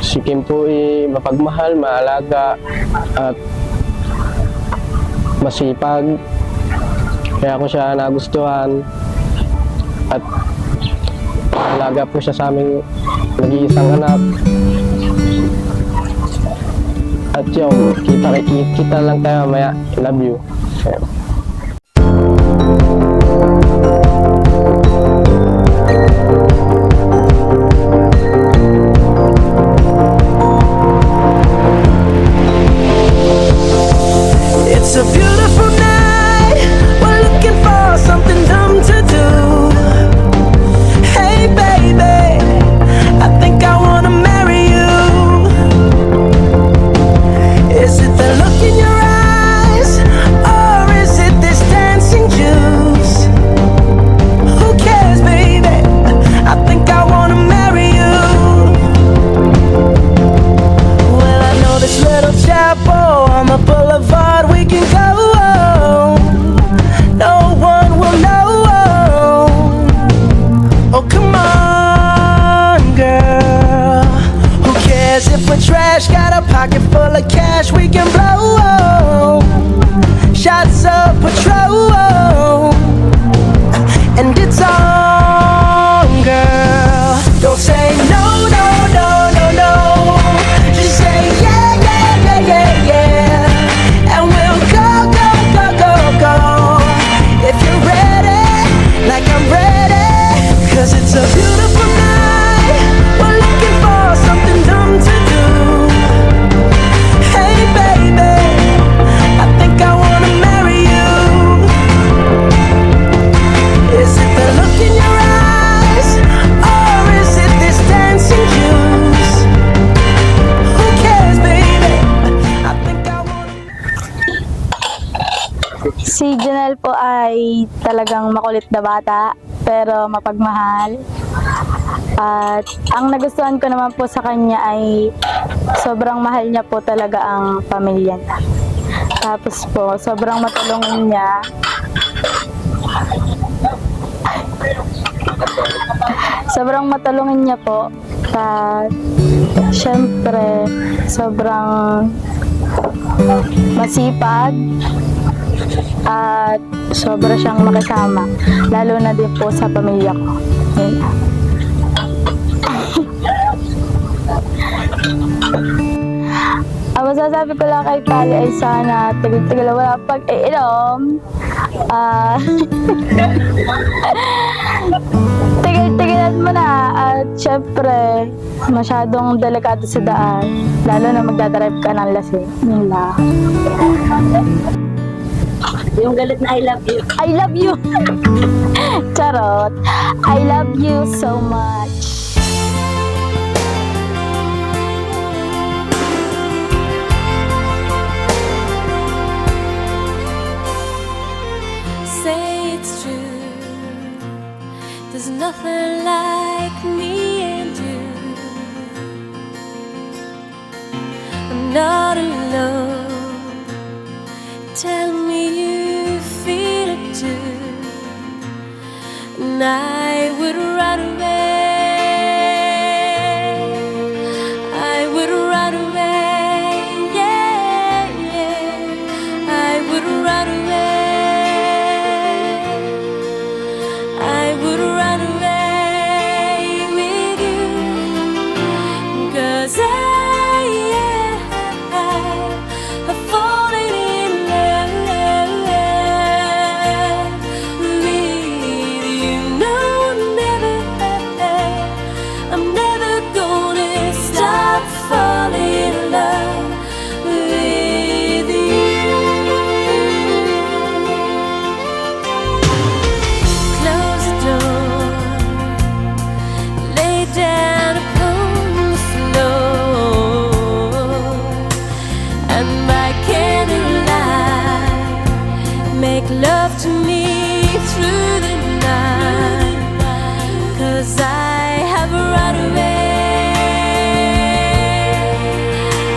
Si Kim po ay mapagmahal, maalaga, at masipag. Kaya ko siya nagustuhan. At maalaga po siya sa aming nag-iisang anak. At yung kita lang tayo mamaya. Love you. It's a beautiful night. We're looking for something dumb to do. Hey baby, I think I wanna marry you. Is it the look in your eyes, or is it this dancing juice? Who cares, baby? I think I wanna marry you. Well, I know this little chapel on the boulevard we can go. No one will know. Oh, come on, girl. Who cares if we're trash? Got a pocket full of cash we can blow. Shots of Patrol, and it's on, girl. Don't say no, no, no, no, no. Just say yeah, yeah, yeah, yeah, yeah. And we'll go, go, go, go, go. If you're ready, like I'm ready. 'Cause it's a beautiful night. We're looking for something dumb to do. Hey baby, I think I wanna marry you. Is it the look in your eyes, or is it this dancing juice? Who cares, baby? I think I wanna. Si Janelle po ay talagang makulit na bata, pero mapagmahal. At ang nagustuhan ko naman po sa kanya ay sobrang mahal niya po talaga ang pamilya niya. Tapos po, sobrang matulungin niya. Sobrang matulungin niya po. At syempre, sobrang masipag. At sobra siyang makisama, lalo na din po sa pamilya ko. Yun. Ang masasabi ko lang kay Pali ay sana tigil-tigil wala pag-iinom. Tigil-tigilan mo na. At syempre, masyadong delikado sa daan, lalo na magdadrive ka ng lasing. Yun lang. Yung galit na I love you. I love you. Charot. I love you so much. Say it's true. There's nothing like me and you. I'm not alone. Tell me you feel it too, and I would run away. I would run away, yeah, yeah. I would run away. I would run away with you, 'cause I've fallen in love with you. No, never. I'm never gonna stop falling in love with you. Close the door, lay down upon the floor, and by candlelight make love to me through the night. 'Cause I have run away.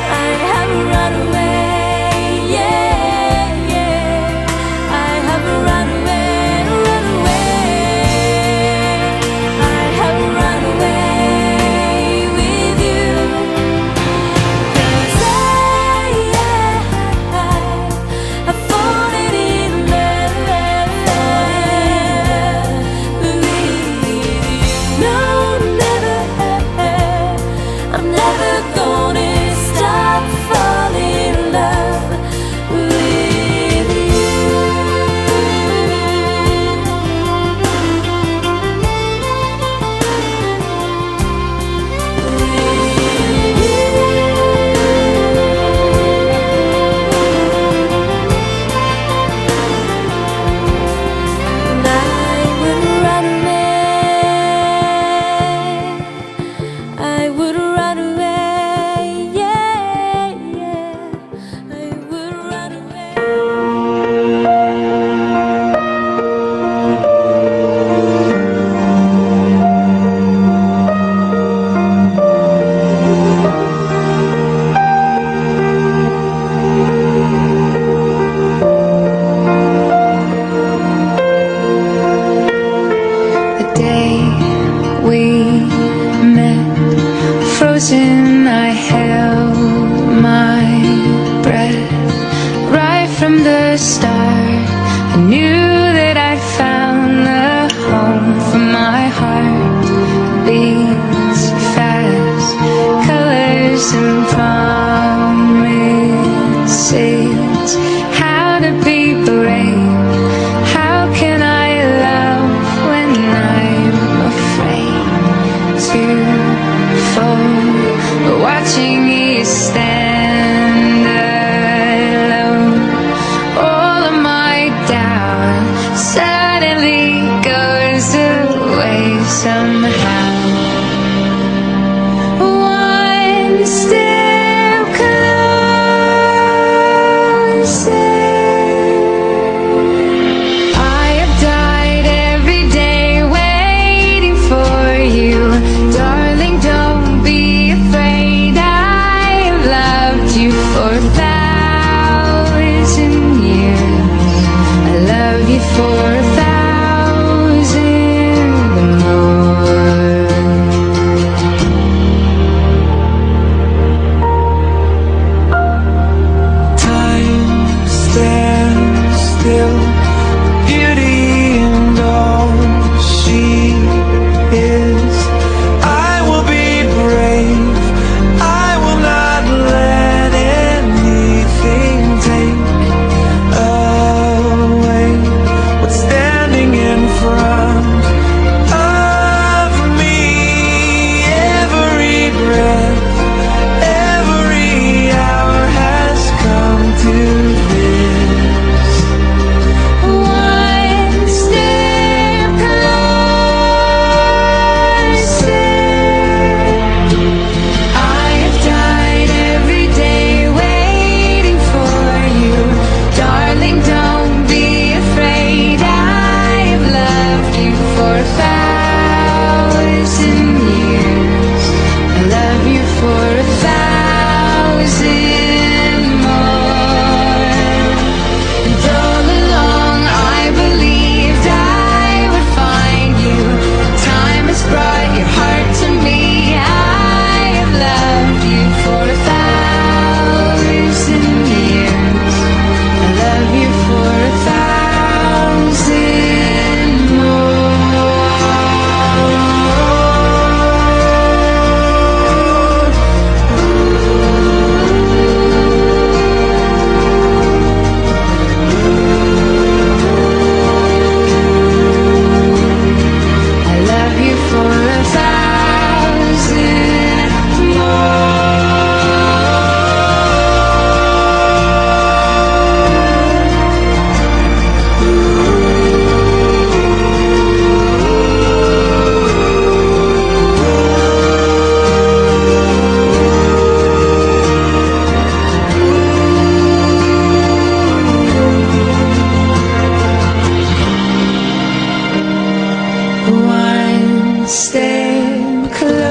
I have run away, yeah, yeah. I have run away, run away. I have run away with frozen, I held my breath. Right from the start, I knew that I'd found the home for my heart. Beats fast, colors and promises. How to be brave, how can I love when I'm afraid to fall? But watching you stand alone, all of my doubt suddenly goes away somehow. One step closer. I have died every day waiting for you. Darling, don't be afraid. I have loved you for 1,000 years. I love you for 1,000 more. Time stands still, beauty and all she is. I will be brave, I will not let anything take away what's standing in front of me. Every breath, every hour has come to this. One step closer. I have died every day waiting for you. Darling, don't be afraid. I have loved you for 1,000 years. I love you for 1,000 more. And all along I believed I would find you. Time has brought your heart to me. I have loved you for 1,000 years. I love you for 1,000 more. I love you for 1,000 One step closer.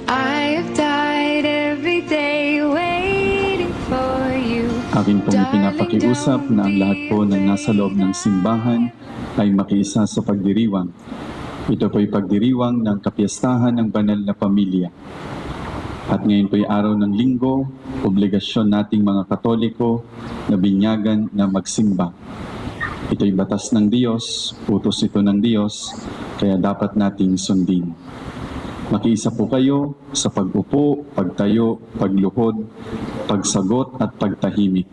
I have died every day waiting for you. Akin pong ipinapakiusap na ang lahat po ng nasa loob ng simbahan ay makiisa sa pagdiriwang. Ito po'y pagdiriwang ng kapiyastahan ng banal na pamilya. At ngayon po'y araw ng linggo, obligasyon nating mga Katoliko na binyagan na magsimba. Ito'y batas ng Diyos, utos ito ng Diyos, kaya dapat nating sundin. Makiisa po kayo sa pag-upo, pagtayo, pagluhod, pagsagot at pagtahimik.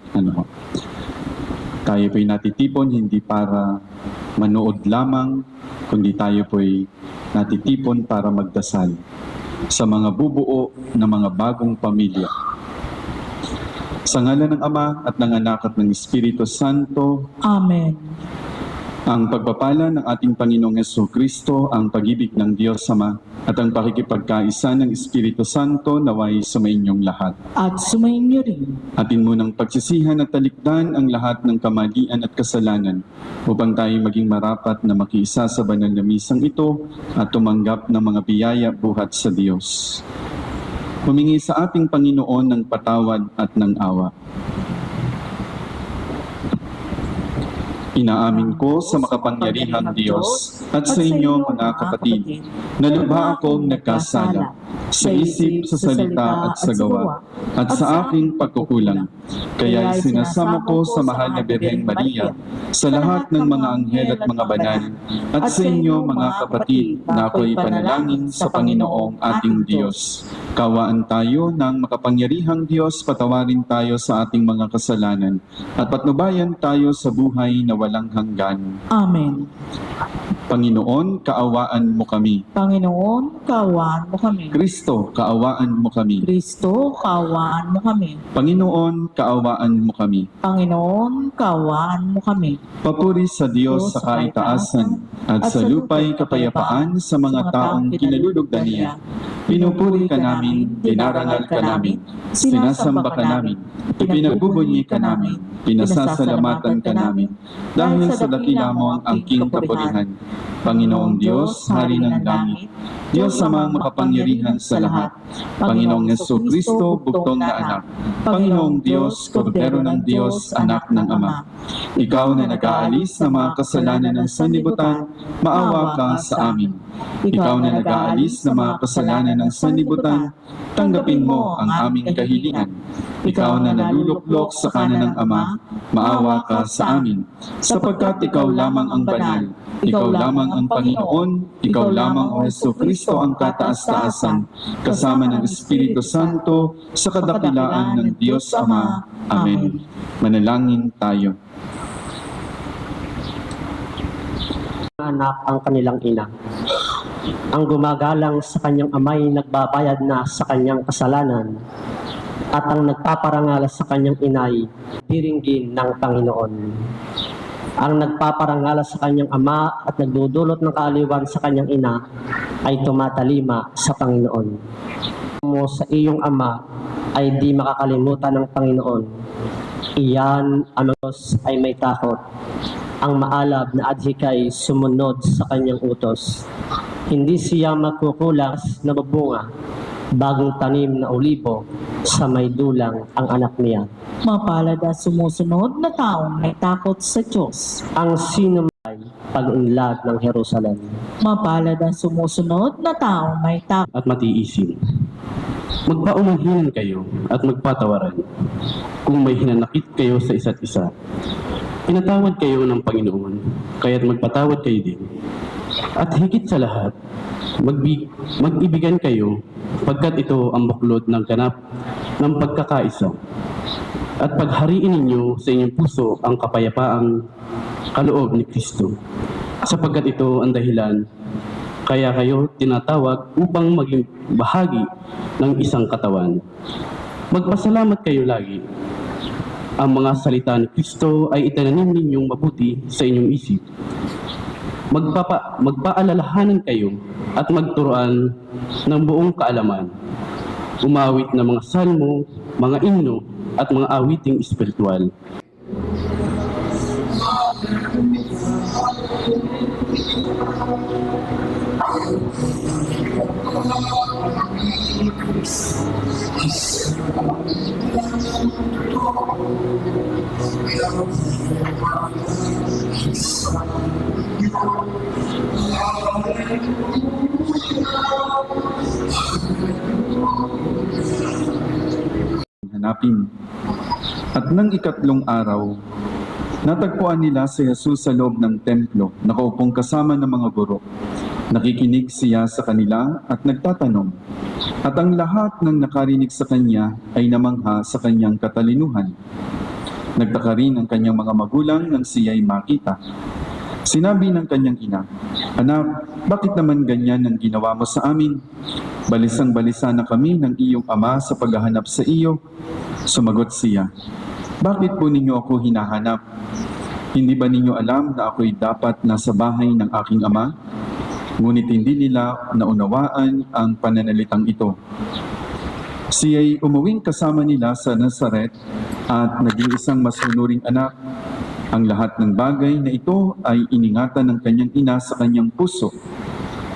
Tayo po'y natitipon hindi para manood lamang, kundi tayo po'y natitipon para magdasal sa mga bubuo na mga bagong pamilya. Sa ngalan ng Ama at ng Anak at ng Espiritu Santo. Amen. Ang pagpapala ng ating Panginoong Jesucristo, ang pag-ibig ng Diyos Ama, at ang pakikipagkaisa ng Espiritu Santo naway sumainyong lahat. At sumainyo rin. Atin munang pagsisihan at talikdan ang lahat ng kamalian at kasalanan upang tayo maging marapat na makiisa sa banal na misang ito at tumanggap ng mga biyaya buhat sa Diyos. Humingi sa ating Panginoon ng patawad at ng awa. Inaamin ko sa makapangyarihang Diyos at sa inyo mga kapatid, na lubha akong nagkasala sa isip, sa salita at sa gawa, at sa aking pagkukulang. Kaya sinasamo ko sa mahal na Birheng Maria, sa lahat ng mga anghel at mga banal, at sa inyo mga kapatid, na ako'y panalangin sa Panginoong ating Diyos. Kawaan tayo ng makapangyarihang Diyos, patawarin tayo sa ating mga kasalanan, at patnubayan tayo sa buhay na walang hanggan. Amen. Panginoon, kaawaan mo kami. Panginoon, kaawaan mo kami. Kristo, kaawaan mo kami. Kristo, kaawaan mo kami. Panginoon, kaawaan mo kami. Panginoon, kaawaan mo kami. Papuri sa Diyos sa kaitaasan, at sa lupa'y kapayapaan sa mga taong kinalulugdan niya. Pinupuri ka namin, dinarangal ka namin, sinasamba ka namin, ipinagbubunyi ka namin, pinasasalamatan ka namin, dahil sa dakila mo ang angking kapurihan. Panginoong Diyos, Hari ng langit, Diyos amang makapangyarihan sa lahat, Panginoong Jesucristo, bugtong na anak, Panginoong Diyos, Kordero ng Diyos, anak ng Ama. Ikaw na nag-aalis ng mga kasalanan ng sanlibutan, maawa ka sa amin. Ikaw na nag-aalis ng mga kasalanan ng sanlibutan, tanggapin mo ang aming kahilingan. Ikaw na naluluklok sa kanan ng Ama, maawa ka sa amin. Sapagkat ikaw lamang ang banal, ikaw lamang ang Panginoon, ikaw lamang ang Jesucristo ang kataas-taasan, kasama ng Espiritu Santo, sa kadakilaan ng Diyos Ama. Amen. Manalangin tayo. Anak ang kanilang ina. Ang gumagalang sa kanyang amay nagbabayad na sa kanyang kasalanan, at ang nagpaparangal sa kanyang inay, diringgin ng Panginoon. Ang nagpaparangal sa kanyang ama at nagdudulot ng kaaliwan sa kanyang ina ay tumatalima sa Panginoon. Mo sa iyong ama ay di makakalimutan ng Panginoon. Iyan ang Diyos ay may takot. Ang maalab na adhikay sumunod sa kanyang utos. Hindi siya magkukulas na babunga, bagong tanim na olibo, sa may dulang ang anak niya. Mapalad at sumusunod na taong may takot sa Diyos. Ang sinumay pag-unlad ng Jerusalem. Mapalad at sumusunod na taong may takot. At matiisin. Magpaumanhinan kayo at magpatawaran. Kung may hinanakit kayo sa isa't isa, pinatawad kayo ng Panginoon, kaya't magpatawad kayo din. At higit sa lahat, mag-ibigan kayo, pagkat ito ang buklod ng ganap ng pagkakaisa. At paghariin ninyo sa inyong puso ang kapayapaang kaloob ni Kristo, sapagkat ito ang dahilan kaya kayo tinatawag upang maging bahagi ng isang katawan. Magpasalamat kayo lagi. Ang mga salita ni Kristo ay itananim ninyong mabuti sa inyong isip. Magpaalalahanan kayo at magturuan ng buong kaalaman. Umawit ng mga salmo, mga himno, at mga awiting espiritual. Hanapin. At nang ikatlong araw, natagpuan nila si Jesus sa loob ng templo, nakaupong kasama ng mga guro. Nakikinig siya sa kanila at nagtatanong. At ang lahat ng nakarinig sa kanya ay namangha sa kanyang katalinuhan. Nagtaka rin ang kanyang mga magulang nang siya'y makita. Sinabi ng kanyang ina, "Anak, bakit naman ganyan ang ginawa mo sa amin? Balisang-balisa na kami ng iyong ama sa paghahanap sa iyo." Sumagot siya, "Bakit po ninyo ako hinahanap? Hindi ba ninyo alam na ako'y dapat nasa bahay ng aking ama?" Ngunit hindi nila naunawaan ang pananalitang ito. Siya'y umuwing kasama nila sa Nazaret at naging isang masunuring anak. Ang lahat ng bagay na ito ay iningatan ng kanyang ina sa kanyang puso.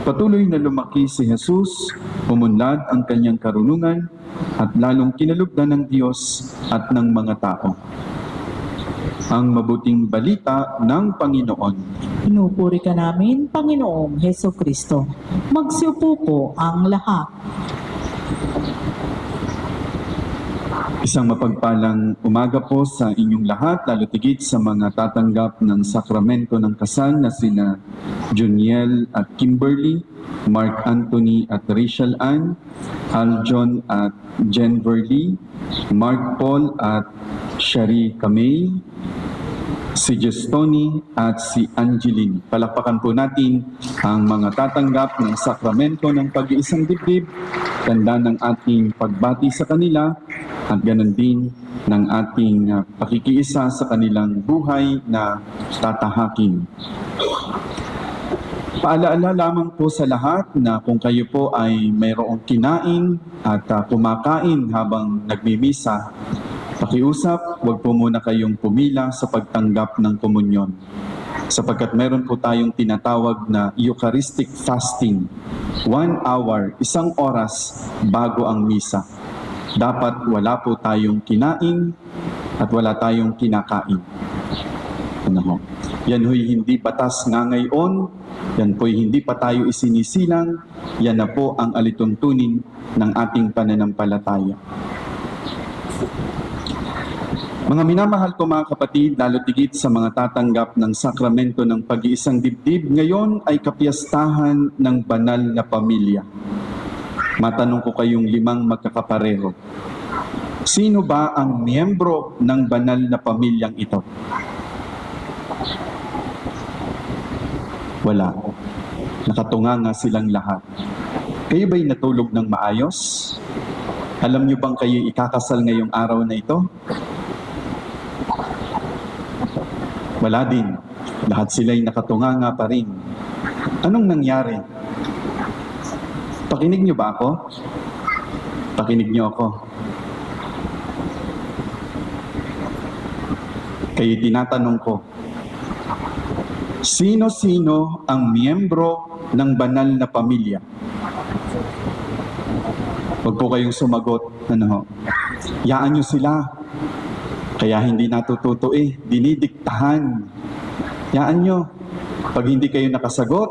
Patuloy na lumaki si Jesus, umunlad ang kanyang karunungan, at lalong kinalugdan ng Diyos at ng mga tao. ang mabuting balita ng Panginoon. Pinupuri ka namin, Panginoong Heso Kristo. Magsiupo po ang lahat. Isang mapagpalang umaga po sa inyong lahat, lalo tigit sa mga tatanggap ng sakramento ng kasal na sina Juniel at Kimberly, Mark Anthony at Rachel Ann, Aljon at Jen Verly, Mark Paul at Shari Kamay, si Justoni at si Angeline. Palakpakan po natin ang mga tatanggap ng sakramento ng pag-iisang dibdib, tanda ng ating pagbati sa kanila at ganon din ng ating pakikiisa sa kanilang buhay na tatahakin. Paalaala lamang po sa lahat na kung kayo po ay mayroong kinain at kumakain habang nagmimisa, pakiusap, huwag po muna kayong pumila sa pagtanggap ng komunyon. Sapagkat meron po tayong tinatawag na Eucharistic fasting. 1 hour, 1 oras bago ang misa. Dapat wala po tayong kinain at wala tayong kinakain. Ano ho? Yan ho'y hindi batas nga ngayon, yan po'y hindi pa tayo isinisilang, yan na po ang alituntunin ng ating pananampalataya. Mga minamahal ko mga kapatid, lalo tigit sa mga tatanggap ng sakramento ng pag-iisang dibdib, ngayon ay kapiyastahan ng banal na pamilya. Matanong ko kayong 5 magkakapareho. Sino ba ang miyembro ng banal na pamilyang ito? Wala. Nakatunganga silang lahat. Kayo ba'y natulog ng maayos? Alam niyo bang kayo ikakasal ngayong araw na ito? Wala din. Lahat sila'y nakatunganga pa rin. Anong nangyari? Pakinig niyo ba ako? Pakinig niyo ako. Kayo tinatanong ko, sino-sino ang miyembro ng banal na pamilya? Huwag po kayong sumagot. Yaan niyo sila. Kaya hindi natututo dinidiktahan. Yaan nyo. Pag hindi kayo nakasagot,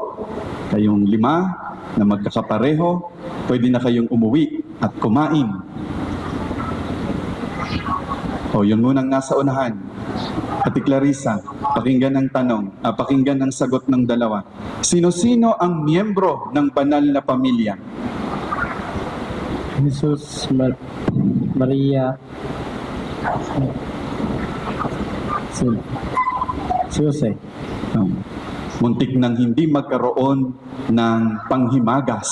kayong 5 na magkakapareho, pwede na kayong umuwi at kumain. O, yun munang nasa unahan. Ate Clarissa, pakinggan ang tanong, pakinggan ang sagot ng dalawa. Sino-sino ang miyembro ng banal na pamilya? Jesus, Maria, Jose. Muntik nang hindi magkaroon ng panghimagas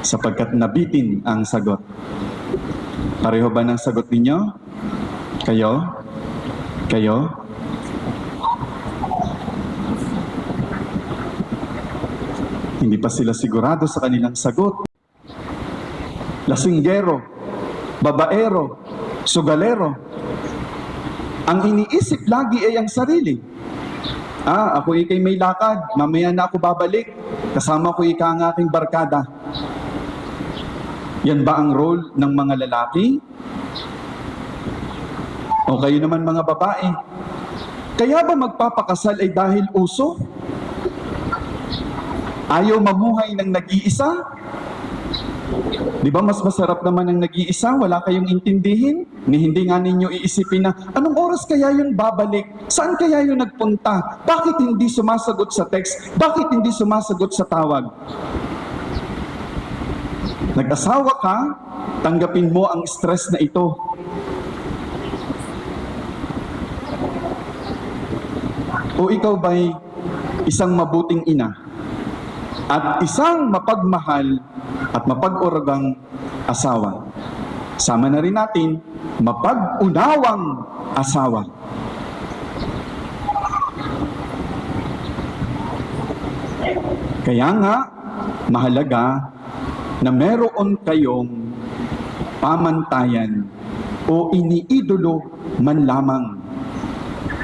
sapagkat nabitin ang sagot. Pareho ba ng sagot ninyo? Kayo? Kayo? Hindi pa sila sigurado sa kanilang sagot. Lasinggero, babaero, sugalero. Ang iniisip lagi ay ang sarili. Ako ikay may lakad, mamaya na ako babalik. Kasama ko ika ang aking barkada. Yan ba ang role ng mga lalaki? O kayo naman mga babae? Kaya ba magpapakasal ay dahil uso? Ayaw mamuhay ng nag-iisa? Di ba mas masarap naman ang nag-iisa? Wala kayong intindihin? Ni hindi nga ninyo iisipin na, anong oras kaya yun babalik? Saan kaya yun nagpunta? Bakit hindi sumasagot sa text? Bakit hindi sumasagot sa tawag? Nag-asawa ka, tanggapin mo ang stress na ito. O ikaw ba'y isang mabuting ina at isang mapagmahal at mapag-uragang asawa? Sama na rin natin, mapag-unawang asawa. Kaya nga, mahalaga na meron kayong pamantayan o iniidolo man lamang.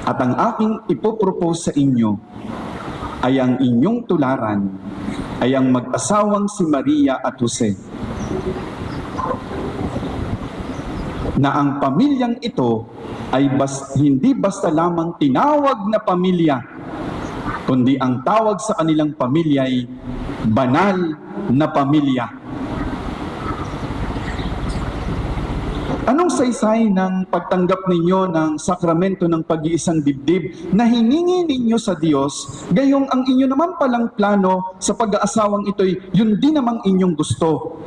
At ang aking ipopropose sa inyo ay ang inyong tularan ay ang mag-asawang si Maria at Jose. na ang pamilyang ito ay hindi basta lamang tinawag na pamilya, kundi ang tawag sa kanilang pamilya ay banal na pamilya. Anong saysay ng pagtanggap ninyo ng sakramento ng pag-iisang dibdib na hiningi ninyo sa Diyos, gayong ang inyo naman palang plano sa pag-aasawang ito'y yun din namang inyong gusto?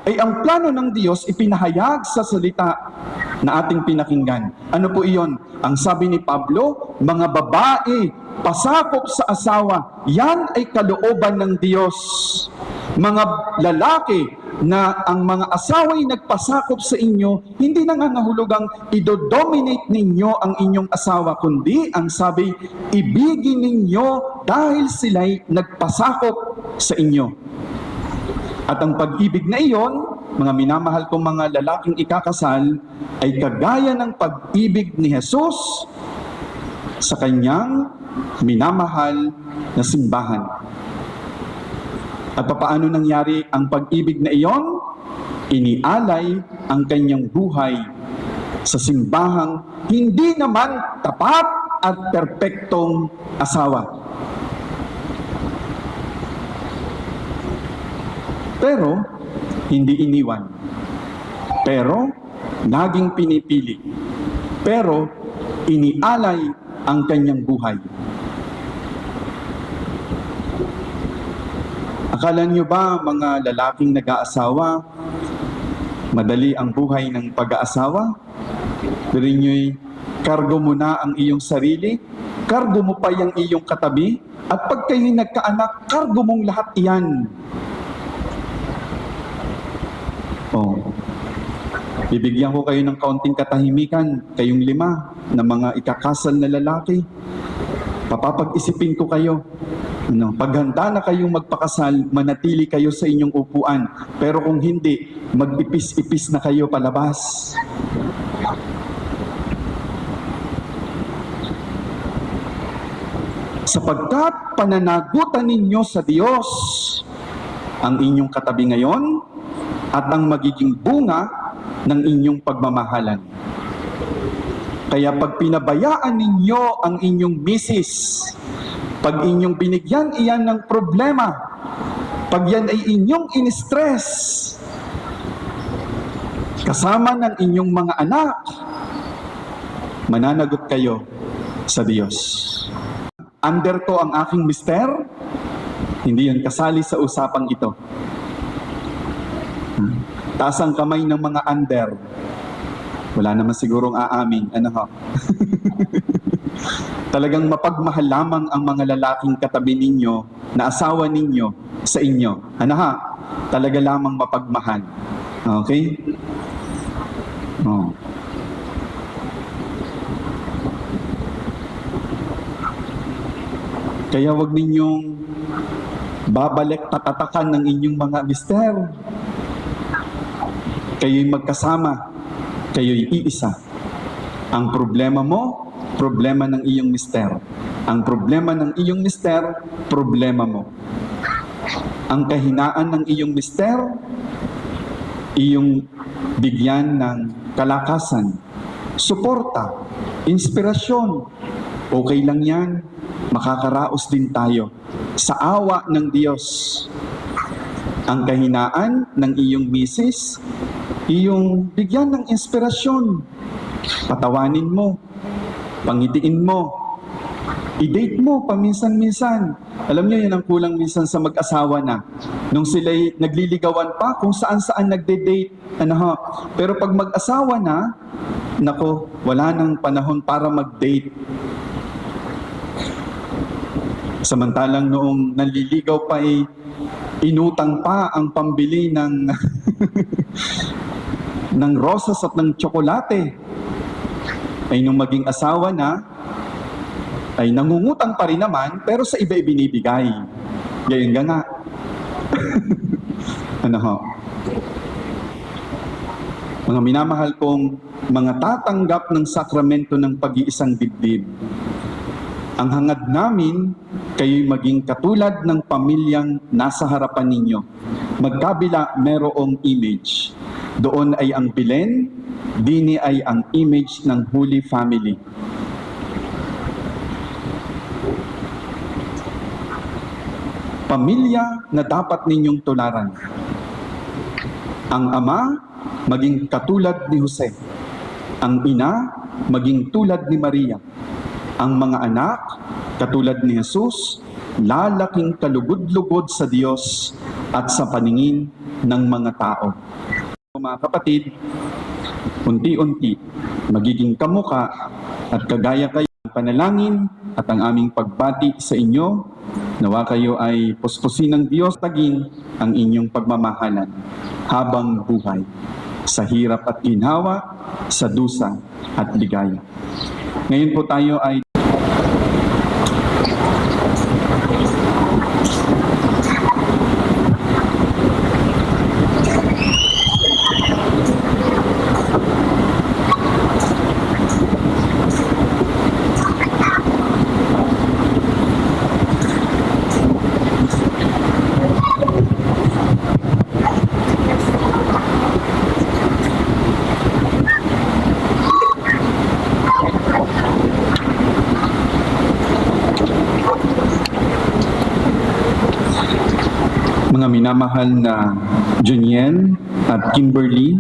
Ay ang plano ng Diyos ipinahayag sa salita na ating pinakinggan. Ano po iyon? Ang sabi ni Pablo, mga babae, pasakop sa asawa, yan ay kalooban ng Diyos. Mga lalaki, na ang mga asawa'y nagpasakop sa inyo, hindi nangangahulugang idodominate ninyo ang inyong asawa, kundi ang sabi, ibigin ninyo dahil sila'y nagpasakop sa inyo. At ang pag-ibig na iyon, mga minamahal kong mga lalaking ikakasal, ay kagaya ng pag-ibig ni Jesus sa kanyang minamahal na simbahan. At paano nangyari ang pag-ibig na iyon? Inialay ang kanyang buhay sa simbahang hindi naman tapat at perpektong asawa. Pero, hindi iniwan. Pero, naging pinipili. Pero, inialay ang kanyang buhay. Akala niyo ba, mga lalaking nag-aasawa, madali ang buhay ng pag-aasawa? Pero nyo'y kargo mo na ang iyong sarili, kargo mo pa yung iyong katabi, at pag kayo'y nagkaanak, kargo mong lahat iyan. Bibigyan ko kayo ng kaunting katahimikan, kayong 5 na mga ikakasal na lalaki. Papapag-isipin ko kayo. Paghanda na kayong magpakasal, manatili kayo sa inyong upuan. Pero kung hindi, mag-ipis-ipis na kayo palabas. Sapagkat pananagutan ninyo sa Diyos ang inyong katabi ngayon at ang magiging bunga ng inyong pagmamahalan. Kaya pag pinabayaan ninyo ang inyong misis, pag inyong binigyan iyan ng problema, pag yan ay inyong in-stress, kasama ng inyong mga anak, mananagot kayo sa Diyos. Under ko ang aking mister, hindi yan kasali sa usapang ito. Taas ang kamay ng mga under. Wala naman sigurong aamin. Talagang mapagmahal lamang ang mga lalaking katabi ninyo na asawa ninyo sa inyo. Talaga lamang mapagmahal. Okay? Kaya wag ninyong babalik tatatakan ng inyong mga mister. Kayo'y magkasama. Kayo'y iisa. Ang problema mo, problema ng iyong mister. Ang problema ng iyong mister, problema mo. Ang kahinaan ng iyong mister, iyong bigyan ng kalakasan, suporta, inspirasyon. Okay lang yan. Makakaraos din tayo sa awa ng Diyos. Ang kahinaan ng iyong misis, iyong bigyan ng inspirasyon. Patawanin mo, pangitiin mo, i-date mo paminsan-minsan. Alam niyo, yan ang kulang minsan sa mag-asawa na. Nung sila'y nagliligawan pa, kung saan-saan nagde-date. Pero pag mag-asawa na, nako, wala nang panahon para mag-date. Samantalang noong nanliligaw pa inutang pa ang pambili ng ng rosas at ng tsokolate. Ay nung maging asawa na, ay nangungutang pa rin naman, pero sa iba ibinibigay. Gayon nga. Mga minamahal kong mga tatanggap ng sakramento ng pag-iisang dibdib, ang hangad namin, kayo'y maging katulad ng pamilyang nasa harapan ninyo. Magkabila merong image. Doon ay ang Belen, dini ay ang image ng Holy Family. Pamilya na dapat ninyong tularan. Ang ama, maging katulad ni Jose. Ang ina, maging tulad ni Maria. Ang mga anak, katulad ni Jesus, lalaking kalugod-lugod sa Diyos at sa paningin ng mga tao. Mga kapatid, unti-unti, magiging kamuka at kagaya kayo ng panalangin at ang aming pagbati sa inyo. Nawa kayo ay puspusin ng Diyos, taging ang inyong pagmamahalan habang buhay, sa hirap at ginhawa, sa dusa at ligaya. Ngayon po tayo ay mga minamahal na Juniel at Kimberly,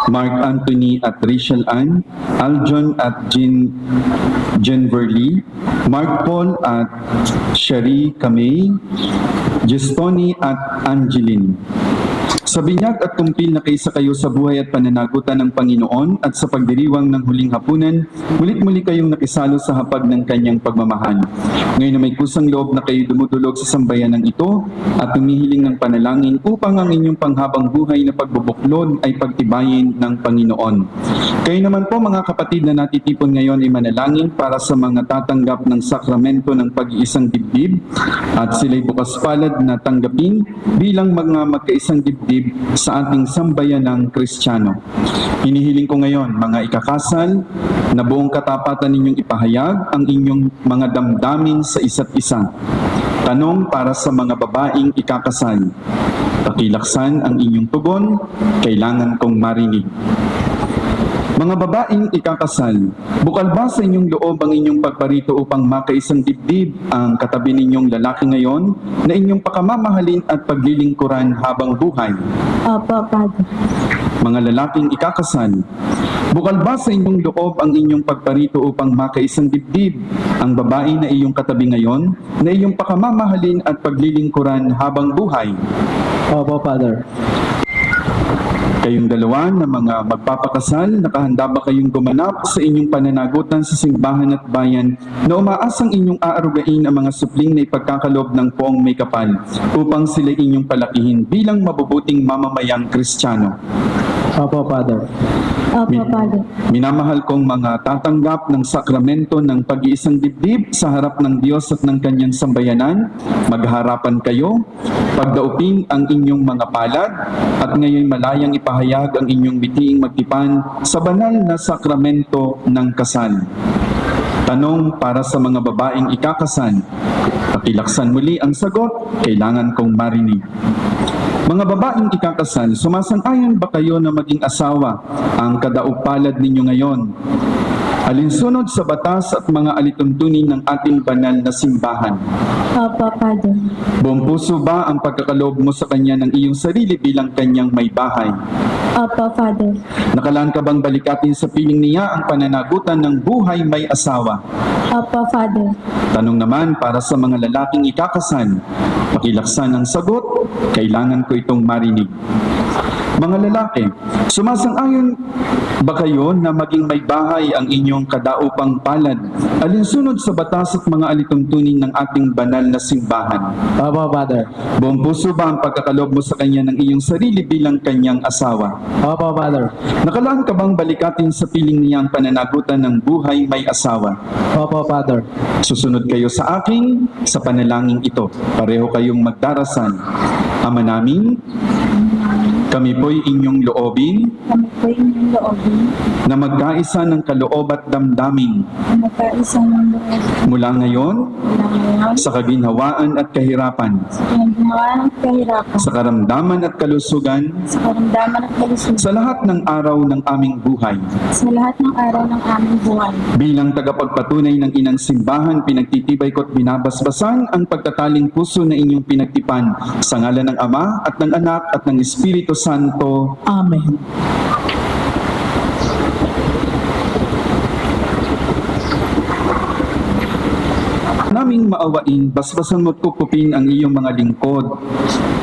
Mark Anthony at Rachel Ann, Aljon at Jen Verly, Mark Paul at Sherry Kamay, Gestoni at Angeline. Sa binyag at tumpil na kaysa kayo sa buhay at pananagutan ng Panginoon at sa pagdiriwang ng huling hapunan, mulit-muli kayong nakisalo sa hapag ng kanyang pagmamahal. Ngayon na may kusang loob na kayo dumudulog sa sambayanan ito at humihiling ng panalangin upang ang inyong panghabang buhay na pagbubuklod ay pagtibayin ng Panginoon. Kayo naman po mga kapatid na natitipon ngayon ay manalangin para sa mga tatanggap ng sakramento ng pag-iisang dibdib at sila'y bukas palad na tanggapin bilang mga magkaisang dibdib sa ating sambayanang Kristiyano. Hinihiling ko ngayon, mga ikakasal, na buong katapatan ninyong ipahayag ang inyong mga damdamin sa isa't isa. Tanong para sa mga babaeng ikakasal. Pakilaksan ang inyong tugon, kailangan kong marinig. Mga babaeng ikakasal, bukal ba sa inyong loob ang inyong pagparito upang makaisang dibdib ang katabi ninyong lalaki ngayon na inyong pakamamahalin at paglilingkuran habang buhay? Opo, Father. Mga lalaking ikakasal, bukal ba sa inyong loob ang inyong pagparito upang makaisang dibdib ang babae na iyong katabi ngayon na iyong pakamamahalin at paglilingkuran habang buhay? Opo, Father. Kayong dalawa na mga magpapakasal, nakahanda ba kayong gumanap sa inyong pananagutan sa simbahan at bayan na umaasang inyong aarugain ang mga supling na ipagkakaloob ng poong may kapal upang sila inyong palakihin bilang mabubuting mamamayang Kristiyano? Opo, Father. Opo, Father. Minamahal kong mga tatanggap ng sakramento ng pag-iisang dibdib sa harap ng Diyos at ng kanyang sambayanan, magharapan kayo, pagdaupin ang inyong mga palad, at ngayon malayang ipahayag ang inyong bitiing magtipan sa banal na sakramento ng kasal. Tanong para sa mga babaeng ikakasal. Pakilaksan muli ang sagot, kailangan kong marinig. Mga babaeng ikakasal, sumasang-ayon ba kayo na maging asawa ang kadaupalad ninyo ngayon? Alinsunod sa batas at mga alituntunin ng ating banal na simbahan. Opo, Father. Buong puso ba ang pagkakaloob mo sa kanya ng iyong sarili bilang kanyang may bahay? Opo, Father. Nakalaan ka bang balikatin sa piling niya ang pananagutan ng buhay may asawa? Opo, Father. Tanong naman para sa mga lalaking ikakasal. Pakilaksan ang sagot, kailangan ko itong marinig. Mga lalaki, sumasang-ayon ba kayo na maging may bahay ang inyong kadaupang palad alinsunod sa batas at mga alituntunin ng ating banal na simbahan? Opo, Father. Buong puso ba ang pagkakaloob mo sa kanya ng iyong sarili bilang kanyang asawa? Opo, Father. Nakalaan ka bang balikatin sa piling niya ang pananagutan ng buhay may asawa? Opo, Father. Susunod kayo sa akin sa panalangin ito. Pareho kayong magdarasal. Ama namin, Kami po'y inyong loobin kami po inyong loobin na magkaisa ng kaloob at damdamin na magkaisa ng loob mula ngayon mula ngayon sa kaginhawaan at kahirapan, sa pinagdunawaan at kahirapan, sa karamdaman at kalusugan, sa karamdaman at kalusugan, sa lahat ng araw ng aming buhay. sa lahat ng araw ng aming buhay. Bilang tagapagpatunay ng inang simbahan, pinagtitibay ko't binabasbasan ang pagtataling puso na inyong pinagtipan sa ngalan ng Ama at ng Anak at ng Espiritu Santo. Amen. Naming maawain, basbasan mo't kukupin ang iyong mga lingkod.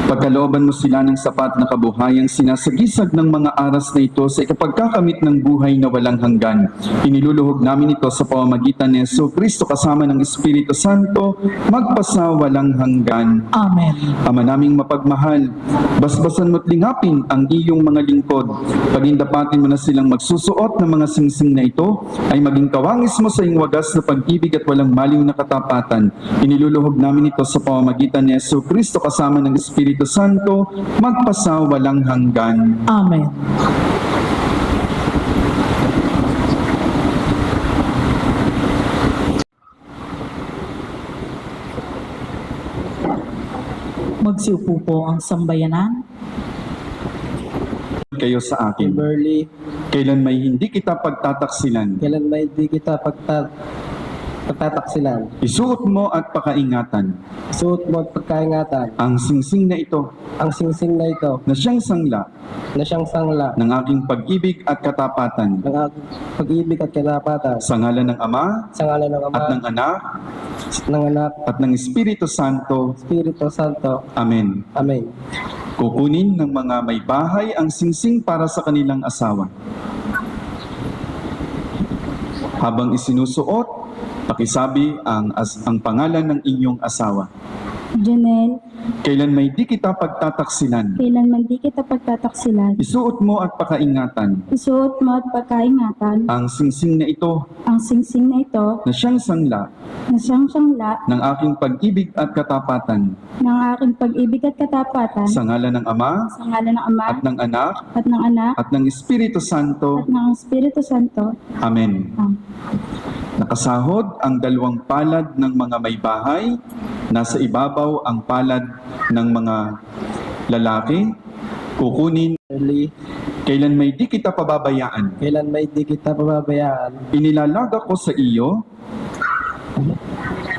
Pagkalooban mo sila ng sapat na kabuhayang sinasagisag ng mga aras na ito sa ikapagkakamit ng buhay na walang hanggan. Iniluluhog namin ito sa pamamagitan ni Jesucristo kasama ng Espiritu Santo, magpasa walang hanggan. Amen. Ama naming mapagmahal, basbasan mo't lingapin ang iyong mga lingkod. Pagindapatin mo na silang magsusuot ng mga singsing na ito, ay maging kawangis mo sa iyong wagas na pag-ibig at walang maliw na katapatan. Iniluluhog namin ito sa pamamagitan ni Jesucristo kasama ng Espiritu Santo, magpasa walang hanggan. Amen. Magsiupo po ang sambayanan. Kayo sa akin, Kimberly, kailan may hindi kita pagtataksilan. kailan may di kita pagtataksilan. Isuot mo at pakaingatan Suot mo at pagkaingatan ang singsing na ito ang singsing na ito na siyang sangla na siyang sangla ng aking pag-ibig at katapatan. ng aking pag-ibig at katapatan. Sa ngalan ng Ama Sa ngalan ng Ama, at ng Anak ng Anak, at ng Espiritu Santo. Espiritu Santo. Amen. Amen. Kukunin ng mga may bahay ang singsing para sa kanilang asawa. Habang isinusuot, pakisabi ang pangalan ng inyong asawa. Janelle, Kailan may di kita pagtataksilan, kailan man di kita pagtataksilan, isuot mo at pakaingatan isuot mo at pagkaingatan ang singsing na ito ang singsing na ito na siyang sangla na siyang sangla ng aking pag-ibig at katapatan. ng aking pag-ibig at katapatan Sa ngalan ng Ama sa ngalan ng Ama at ng Anak at ng Anak at ng Espiritu Santo. at ng Espiritu Santo. Amen. Amen. Nakasahod ang dalawang palad ng mga may bahay, nasa ibabaw ang palad ng mga lalaki. Kukunin, Kimberly, kailan may di kita pababayaan. kailan may di kita pababayaan. Inilalaga ko sa iyo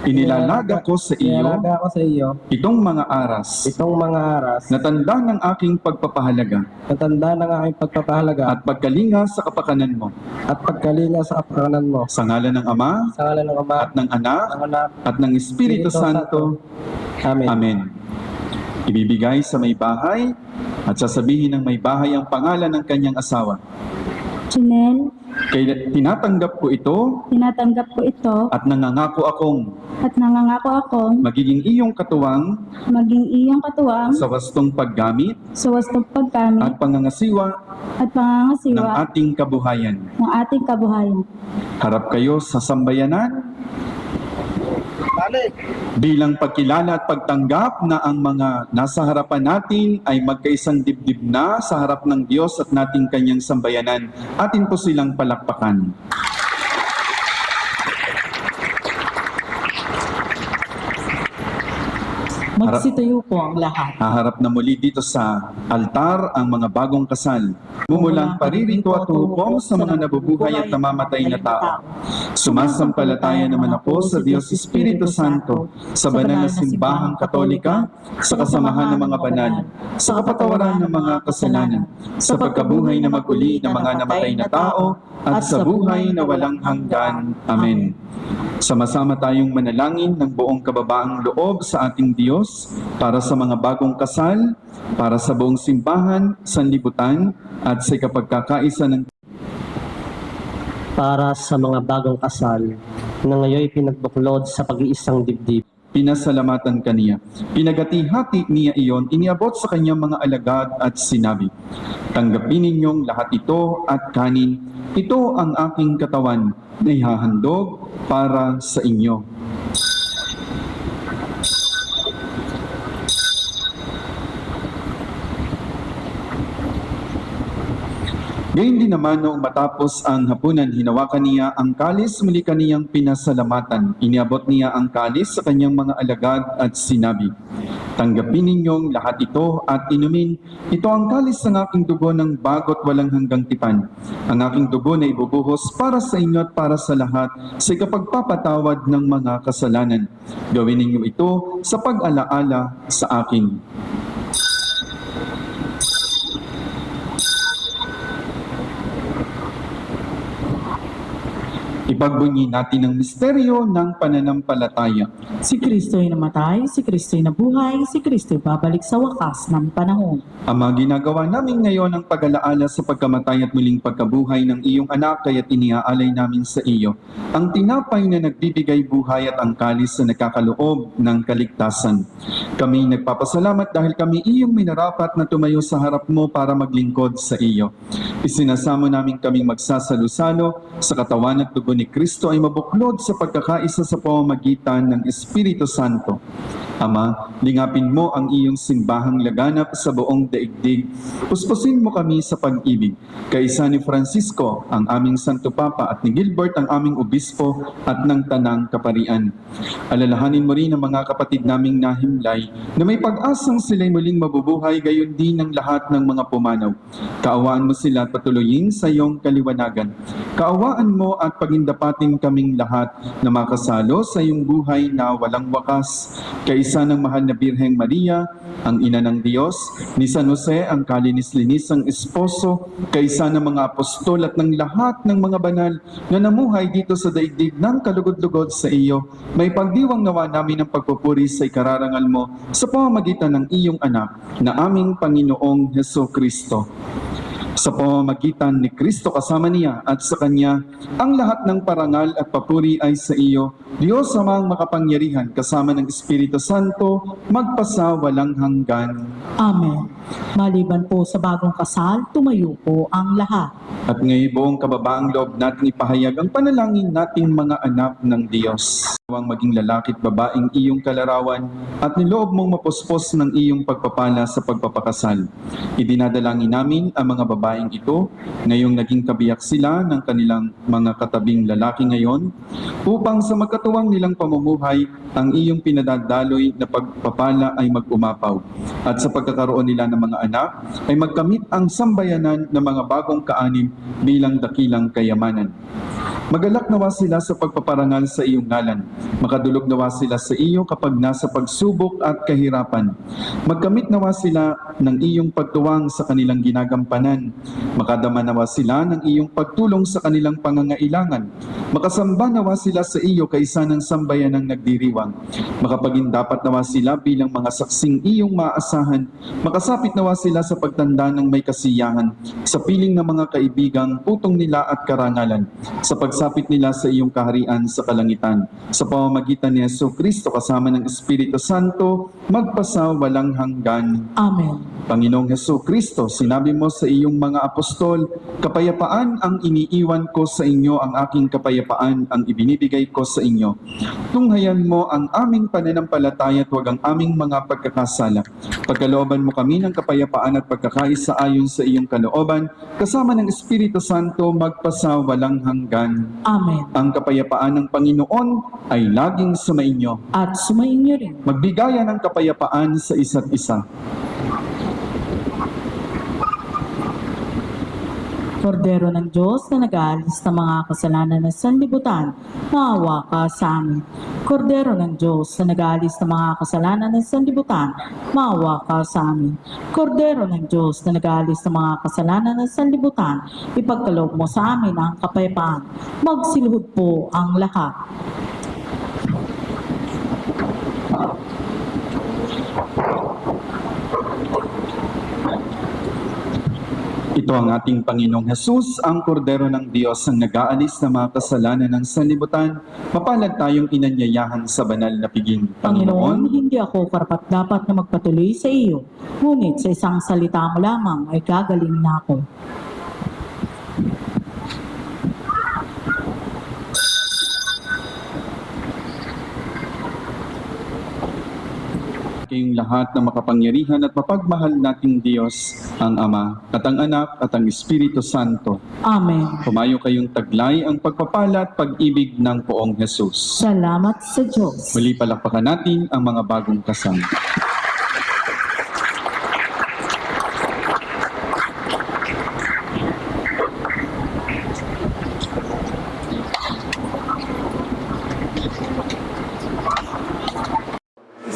Inilalaga ko sa iyo Inilalaga ko sa iyo itong mga aras itong mga aras na tanda ng aking pagpapahalaga na tanda ng aking pagpapahalaga at pagkalinga sa kapakanan mo. at pagkalinga sa kapakanan mo. Sa ngalan ng Ama Sa ngalan ng Ama, at ng Anak ng Anak, at ng Espiritu Santo. Amen. Amen. Ibibigay sa may bahay at sasabihin ng may bahay ang pangalan ng kanyang asawa. Janelle, Tinatanggap ko ito tinatanggap ko ito at nangangako akong at nangangako akong magiging iyong katuwang maging iyong katuwang sa wastong paggamit sa wastong paggamit at pangangasiwa at ng pangangasiwa ating kabuhayan. ng ating kabuhayan. Harap kayo sa sambayanan bilang pagkilala at pagtanggap na ang mga nasa harapan natin ay magkaisang dibdib na sa harap ng Diyos at nating kanyang sambayanan. Atin po silang palakpakan. Magsitayo po ang lahat. Haharap na muli dito sa altar ang mga bagong kasal. Mumulang paririto at hukom sa mga nabubuhay at namamatay na tao. Sumasampalataya naman ako sa Diyos Espiritu Santo, sa banal na simbahang katolika, sa kasamahan ng mga banal, sa kapatawaran ng mga kasalanan, sa pagkabuhay na maguli ng mga namatay na tao, at sa buhay na walang hanggan. Amen. Sama-sama tayong manalangin ng buong kababaang loob sa ating Diyos para sa mga bagong kasal, para sa buong simbahan, sanlibutan, at sa kapagkakaisa ng para sa mga bagong kasal na ngayon pinagbuklod sa pag-iisang dibdib. Pinasalamatan kaniya. Pinagati-hati niya iyon, iniabot sa kanyang mga alagad at sinabi, tanggapin ninyong lahat ito at kanin. Ito ang aking katawan na ihahandog para sa inyo. Gayun din naman noong matapos ang hapunan, hinawakan niya ang kalis, muli kaniyang pinasalamatan. Iniabot niya ang kalis sa kanyang mga alagad at sinabi, "Tanggapin ninyong lahat ito at inumin. Ito ang kalis ng aking dugo ng bago't walang hanggang tipan. Ang aking dugo na ibubuhos para sa inyo at para sa lahat sa ikapagpapatawad ng mga kasalanan. Gawin ninyo ito sa pag-alaala sa akin." Ipagbunyi natin ang misteryo ng pananampalataya. Si Kristo'y namatay, si Kristo'y nabuhay, si Kristo'y babalik sa wakas ng panahon. Ama, ginagawa namin ngayon ang pag-alaala sa pagkamatay at muling pagkabuhay ng iyong anak, kaya't iniaalay namin sa iyo ang tinapay na nagbibigay buhay at ang kalis na nagkakaloob ng kaligtasan. Kami nagpapasalamat dahil kami iyong minarapat na tumayo sa harap mo para maglingkod sa iyo. Isinasamo namin kaming magsasalo-salo sa katawan at dugo ni Kristo ay mabuklod sa pagkakaisa sa pamamagitan ng Espiritu Santo. Ama, lingapin mo ang iyong simbahang laganap sa buong daigdig. Puspusin mo kami sa pag-ibig. Kaisa ni Francisco, ang aming Santo Papa, at ni Gilbert, ang aming Obispo, at ng Tanang Kaparian. Alalahanin mo rin ang mga kapatid naming nahimlay na may pag-asang sila'y muling mabubuhay, gayon din ng lahat ng mga pumanaw. Kaawaan mo sila at patuloyin sa iyong kaliwanagan. Kaawaan mo at pagindapatin kaming lahat na makasalo sa iyong buhay na walang wakas. Kaisa ng mahal na Birheng Maria, ang Ina ng Diyos, ni San Jose, ang kalinis-linisang esposo, kaisa ng mga apostol at ng lahat ng mga banal na namuhay dito sa daigdig ng kalugod-lugod sa iyo, may pagdiwang nawa namin ang pagpupuri sa ikararangal mo sa pamamagitan ng iyong anak na aming Panginoong Hesukristo. Sa pamamagitan ni Kristo kasama niya at sa Kanya, ang lahat ng parangal at papuri ay sa iyo, Diyos Amang makapangyarihan, kasama ng Espiritu Santo, magpasa walang hanggan. Amen. Maliban po sa bagong kasal, tumayo po ang lahat. At ngayon buong kababaang loob natin ipahayag ang panalangin nating mga anak ng Diyos. Ang maging lalaki at babaeng iyong kalarawan at niloob mong mapuspos ng iyong pagpapala sa pagpapakasal. Idinadalangin namin ang mga babaeng ito, ngayong naging kabiyak sila ng kanilang mga katabing lalaki ngayon, upang sa magkatuwang nilang pamumuhay, ang iyong pinadadaloy na pagpapala ay mag-umapaw. At sa pagkakaroon nila ng mga anak, ay magkamit ang sambayanan ng mga bagong kaanib bilang dakilang kayamanan. Magalak nawa sila sa pagpaparangal sa iyong ngalan. Makadulog nawa sila sa iyo kapag nasa pagsubok at kahirapan. Magkamit nawa sila ng iyong pagtuwang sa kanilang ginagampanan. Makadama nawa sila ng iyong pagtulong sa kanilang pangangailangan. Makasamba nawa sila sa iyo kaisa ng sambayanang nagdiriwang. Makapagindapat nawa sila bilang mga saksing iyong maaasahan. Makasapit nawa sila sa pagtanda ng may kasiyahan, sa piling ng mga kaibigang putong nila at karangalan, sa pagsapit nila sa iyong kaharian sa kalangitan. Sa pamamagitan ni Jesucristo kasama ng Espiritu Santo, magpasa walang hanggan. Amen. Panginoong Jesucristo, sinabi mo sa iyong mga apostol, "Kapayapaan ang iniiwan ko sa inyo, ang aking kapayapaan ang ibinibigay ko sa inyo. Tunghayan mo ang aming pananampalataya at huwag ang aming mga pagkakasala. Pagkalooban mo kami ng kapayapaan at pagkakaisa ayon sa iyong kalooban, kasama ng Espiritu Santo, magpasa walang hanggan." Amen. Ang kapayapaan ng Panginoon ay laging sumainyo. At sumainyo rin. Magbigayan ng kapayapaan sa isa't isa. Kordero ng Diyos na nag-aalis ng mga kasalanan ng sanlibutan, maawa ka sa amin. Kordero ng Diyos na nag-aalis ng mga kasalanan ng sanlibutan, maawa ka sa amin. Kordero ng Diyos na nag-aalis ng mga kasalanan ng sanlibutan, ipagkaloob mo sa amin ang kapayapaan. Magsiluhod po ang lahat. Ito ang ating Panginoong Hesus, ang Kordero ng Diyos ang nag-aalis ng mga kasalanan ng sanlibutan. Mapalad tayong inanyayahan sa banal na piging. Panginoon, hindi ako karapat-dapat na magpatuloy sa iyo, ngunit sa isang salita mo lamang ay gagaling na ako. kayong lahat ng makapangyarihan at mapagmahal nating Diyos, ang Ama, at ang Anak, at ang Espiritu Santo. Amen. Pumayo kayong taglay ang pagpapala at pag-ibig ng Poong Jesus. Salamat sa Diyos. Muli palakpakan natin ang mga bagong kasal.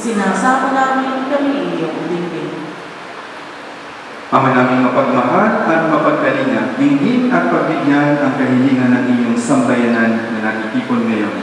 Sinasama namin kami iyong dinggin. Ama naming mapagmahal at mapagkalinga, dinggin at pagbigyan ang kahilingan ng iyong sambayanan na natitipon ngayon.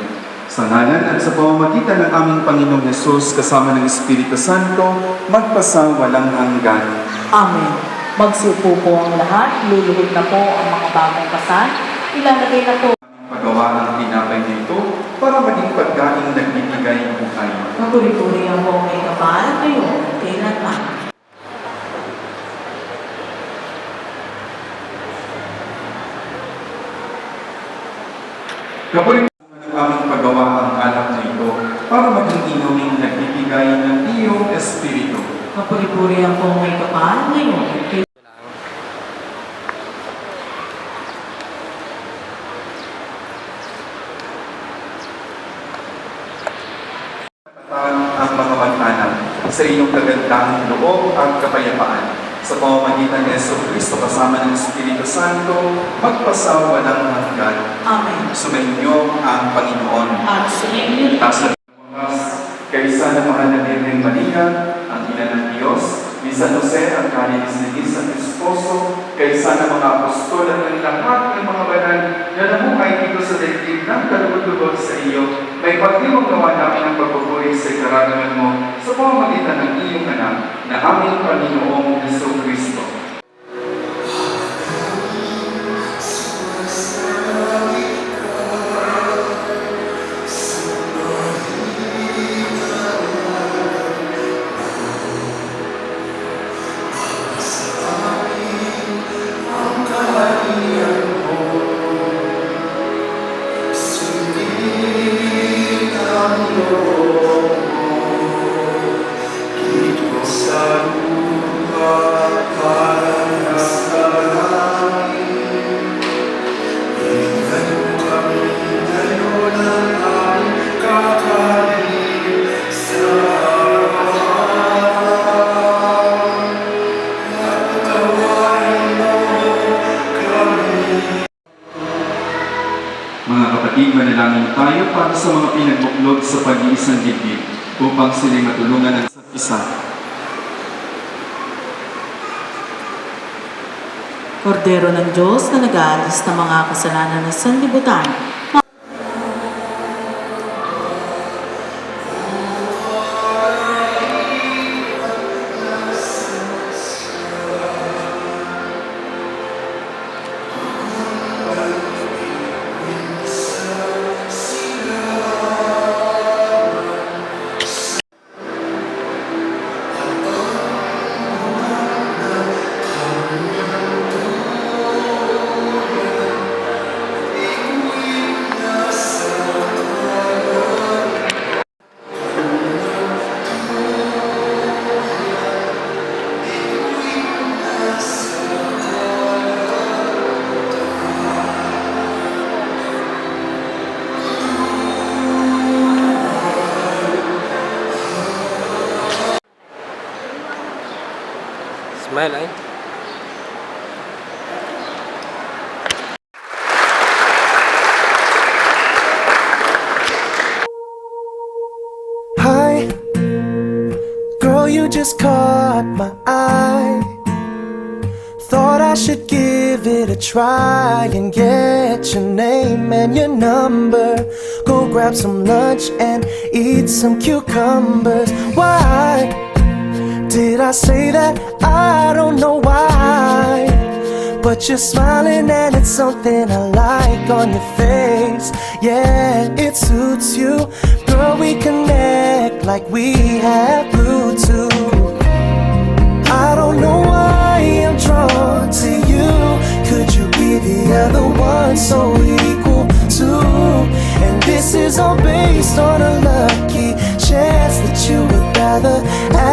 Sa ngalan at sa pamamagitan ng aming Panginoong Yesus kasama ng Espiritu Santo, magpasa walang hanggan. Amen. Magsiupo po ang lahat, luluhod na po ang mga bagong kasal. Ilalagay na po. Pagawa ang tinapay nito para maging pagkain nagbibigay buhay. Magpuri-puri ang buong may kapal ngayon at kailanman. Kapuri ng aming paggawa ang alak na ito para maging inuming nagbibigay ng iyong Espiritu. Magpuri-puri ang buong may kapal ngayon at kailanman. Ang mga mag-anak sa iyong kagandahang loob at kapayapaan. Sa pamamagitan ni Jesucristo kasama ng Espiritu Santo, magpasawa ng hanggan. Amen. Sumainyo ang Panginoon. At sa inyo, Taas na kaysa ng mahal na Birhen Maria, ang ina ng Diyos, ni San Jose, ang kalinis at esposo, kaysa ng mga apostol at ng lahat ng mga banal na namuhay dito sa daigdig ng kalugod-lugod sa iyo, may pagdiwang nawa namin ang pagpupuri sa karangalan mo sa pamamagitan ng iyong anak na aming Panginoong Jesucristo. Mga kapatid, manalangin tayo para sa mga pinagbuklod sa pag-iisang dibdib upang sila'y matulungan ng isa't isa. Kordero ng Diyos na nag-aalis ng mga kasalanan ng sanlibutan, Smile ay. Hi, girl, you just caught my eye. Thought I should give it a try and get your name and your number. Go grab some lunch and eat some cucumbers. Why did I say that? I don't know why. But you're smiling and it's something I like on your face. Yeah, it suits you. Girl, we connect like we have Bluetooth. I don't know why I'm drawn to you. Could you be the other one so equal to? And this is all based on a lucky chance that you would rather have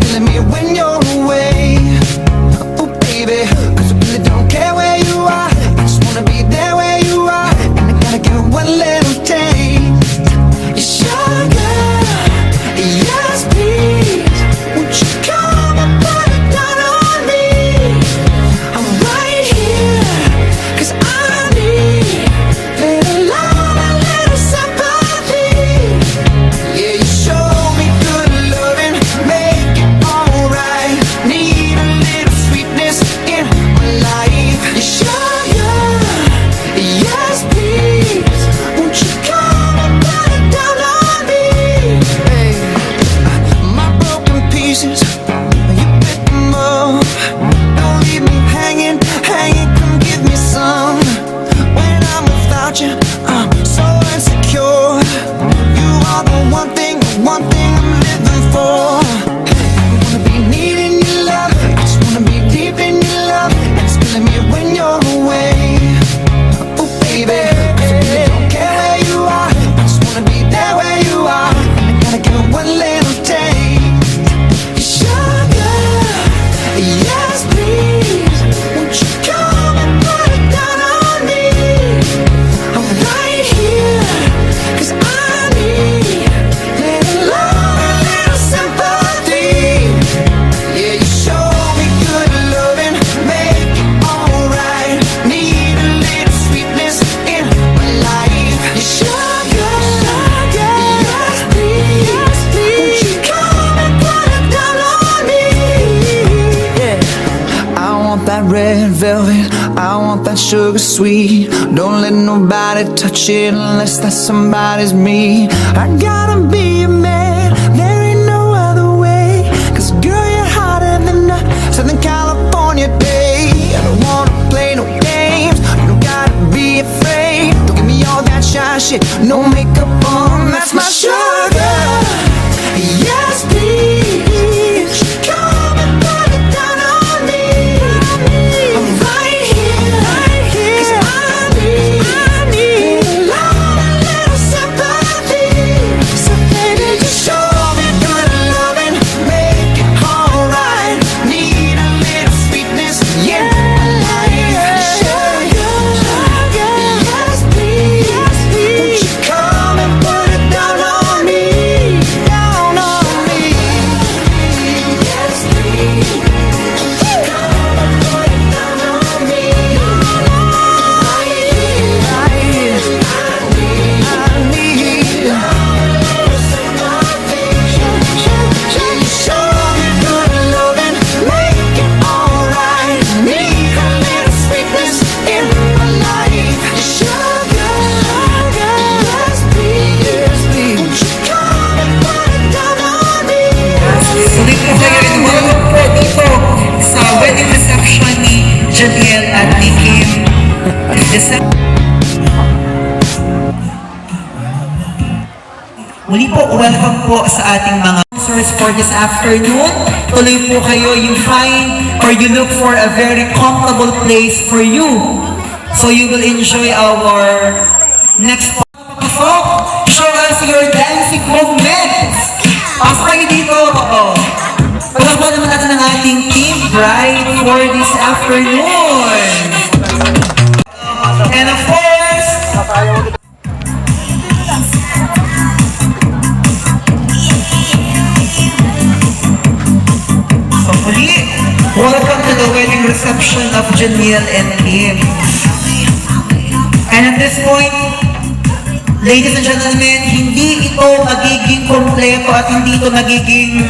that sugar sweet. Don't let nobody touch it unless that somebody's me. I gotta be a man, there ain't no other way. 'Cause girl, you're hotter than a Southern California day. I don't wanna play no games, you don't gotta be afraid. Don't give me all that shy shit, no makeup on, that's my sugar. Yes, please, come and put it down on me. I'm right here, 'cause I need love, a little sympathy. So baby, just show me good loving, make it alright. Need a little sweetness, yeah, like sugar. Yes, please, won't you come and put it down on me, down on me. Yes, please, come and put it down on me. I need show me good loving, make it alright. Need a little sweetness in my life. Sugar, yes please, won't you come and put it down on me? Sulit po kayo involved po dito sa wedding reception ni Jadiel at ni Kim. Muli po, welcome po sa ating mga sponsors for this afternoon. Tuloy po kayo, you find or you look for a very comfortable place for you. So you will enjoy our next pasok. Show us your dancing movements. Pasok kayo dito. Pagkakbo naman natin ang ating team bride for this afternoon. And of course, so muli, welcome to the wedding reception of Janiel and Kim. And at this point, ladies and gentlemen, hindi ito magiging kompleto at hindi ito magiging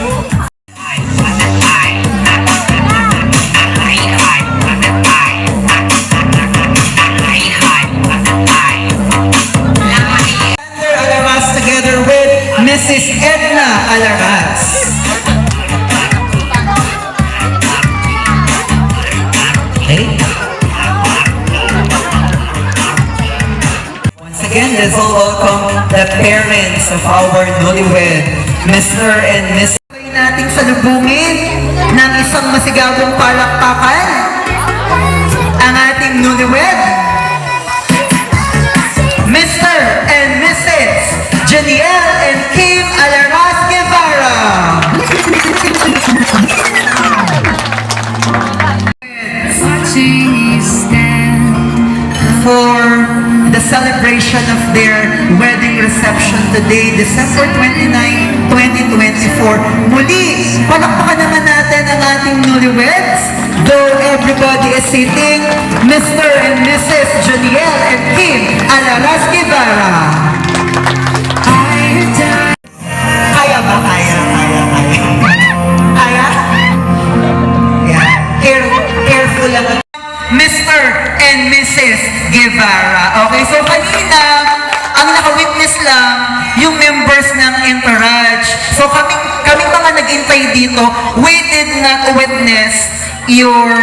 Alaras together with Mrs. Edna Alaras. Okay. Once again, let's all welcome the parents of our newlywed, Mr. and Miss. Nating salubungin ng isang masigabong palakpakan ang ating newlywed, Mr. and Mrs. Janiel and Kim Alaras Guevara. For the celebration of their wedding reception today, December 29, 2024. Muli, palakpakan naman natin ang ating newlyweds. Though everybody is sitting, Mr. and Mrs. Janiel and Kim Alaras Guevara. Kaya ba? Kaya? Yeah. Careful lang. Mr. and Mrs. Guevara. Okay, so kanina, ang naka-witness lang yung members ng entourage. So kami mga nag-intay dito, we did not witness your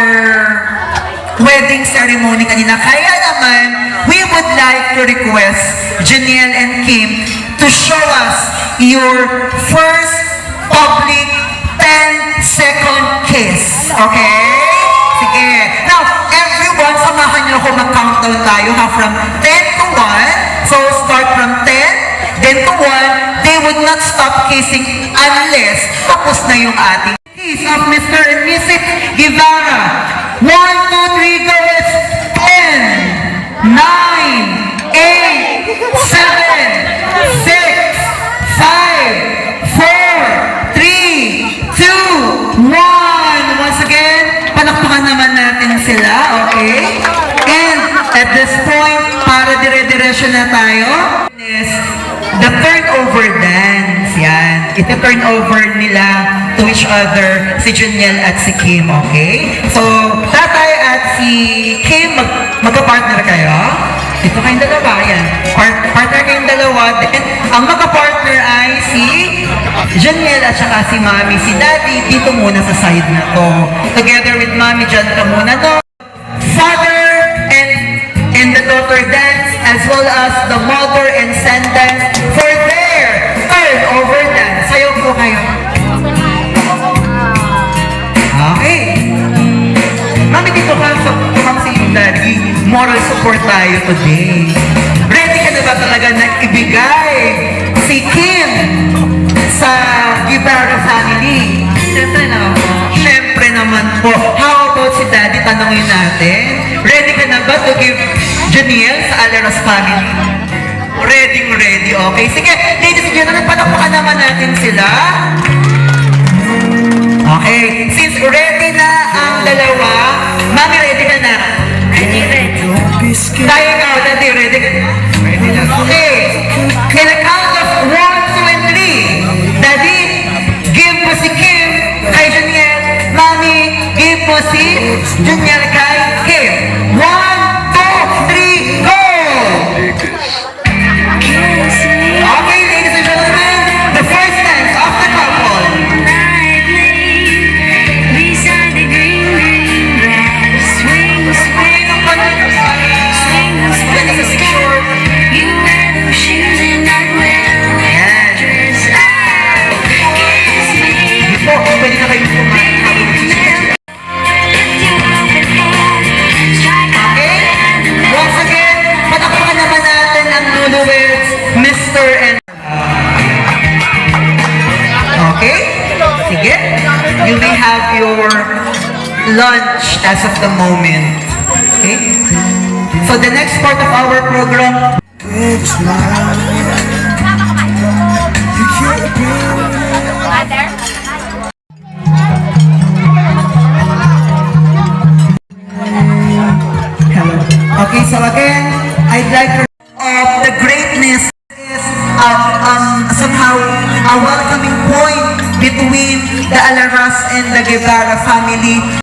wedding ceremony kanina. Kaya naman, we would like to request Janiel and Kim to show us your first public 10-second kiss. Okay? Sige. Now, everyone, samahan niyo ako mag-countdown tayo ha, from 10 to 1. So, start from 10, then to 1. They would not stop kissing unless tapos na yung ating kiss of Mr. and Mrs. Guevara. 1, 2, 3, go! It's 10, 9, 8, 7, 6, 5, 4, 3, 2, 1. Once again, palakpakan naman natin sila, okay? And at this point, para dire-diretso na tayo. Yes, the turnover dance. Yan. Iti-turnover nila to each other, si Juniel at si Kim, okay? So, tatay at si Kim, magka-partner kayo. Ito kayong dalawa, yan. Partner kayong dalawa. Then, ang magka-partner ay si Juniel at saka si Mami. Si Daddy, dito muna sa side na to. Together with Mami, dyan ka muna to. Father and the daughter dance, as well as the mother and son dance for their turnover dance. Sayo po kayo. Okay. Mami, dito ka sa si Daddy. Moral support tayo today. Ready ka na ba talaga na ibigay si Kim sa Guevara family? Siyempre naman po. How about si Daddy? Tanongin natin. Ready ka na ba to give Juniel sa Alaras family? Ready. Okay. Sige, ladies and gentlemen, palakpakan naman natin sila. Okay. Since ready na ang dalawa, Mami, ready ka na? Ready. Tayo ka, Daddy, ready ka na? Ready na. Okay. In a count of 1, 2, and 3. Daddy, give mo si Kim kay Juniel. Mami, give mo si Juniel kay Kim. 1, 2, 3, go! Okay, ladies and gentlemen, the first dance of the couple. Beside the green grass, swing, swing, you wear those shoes and I wear that dress. Kiss me, Pwede na kayo kumain. lift your open hand, strike out Okay? Once again, patakpakan naman natin ang newlyweds, Mr. and... Okay? Sige. You may have your lunch as of the moment. Okay? So the next part of our program... Okay, so again, I'd like to of the greatness is somehow a welcoming point between the Alaras and the Guevara family.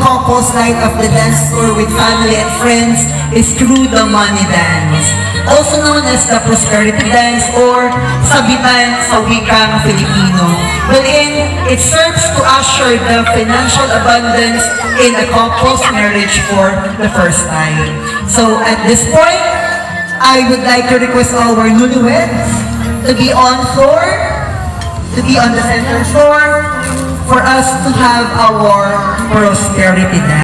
couples night of the dance floor with family and friends is through the money dance, also known as the prosperity dance or sabitan sa wikang Filipino, wherein it serves to assure the financial abundance in a couple's marriage for the first time. So at this point, I would like to request our newlyweds to be on floor, to be on the center floor, for us to have our prosperity dance.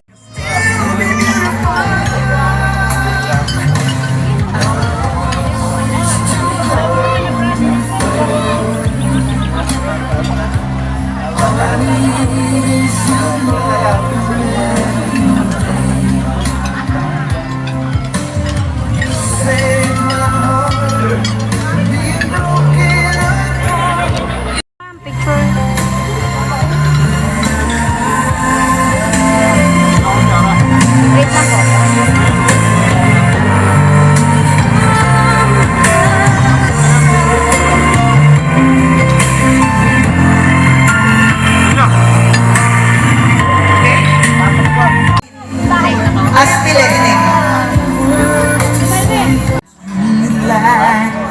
Aspile, dinig.